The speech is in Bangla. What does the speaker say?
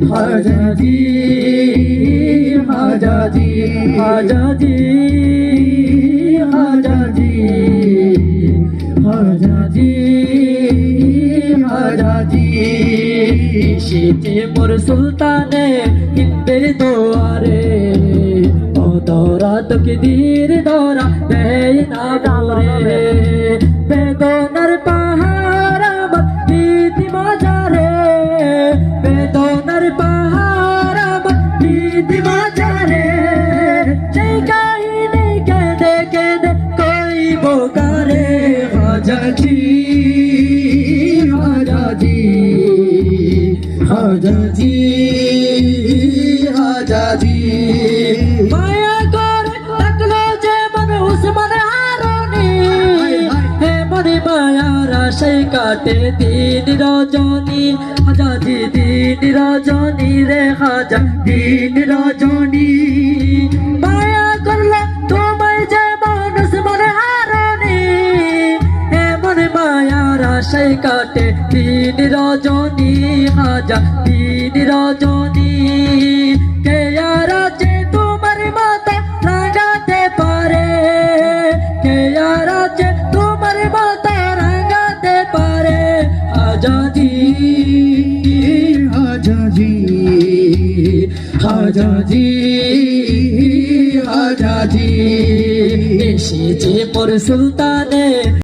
হাজাজি হাজাজি হাজাজি হাজাজি হাজাজি হাজাজি এসেছে মোর সুলতানে হিন্দের দুয়ারে ও দরা তোকে ধীর ধরা দেয় না মোরে বেদনার পাহাড় আমার দিদি মাজারে বেদনার পাহাড় আমার দিদি মাজারে সেই কাহিনী কেঁদে কেঁদে কইব কারে হাজাজি হাজাজি হাজাজি হাজাজি মায়া করে থাকলো যে মনে উসমান হারুনি হে মনে মায়ার আশায় কাটে দিন রজনী হাজাজি দিন রজনী রে হাজা দিন রজনী মায়া করলো তোমায় যে মানুষ মনে হারুনি হে মনে মায়ার আশায় কাটে দিন রজনী হাজা দিন রজনী কে আর আছে তোমার মাথা রাঙাতে পারে কে আর আছে তোমার মাথা রাঙাতে পারে হাজাজি হাজাজি হাজাজি হাজাজি এসেছে মোর সুলতান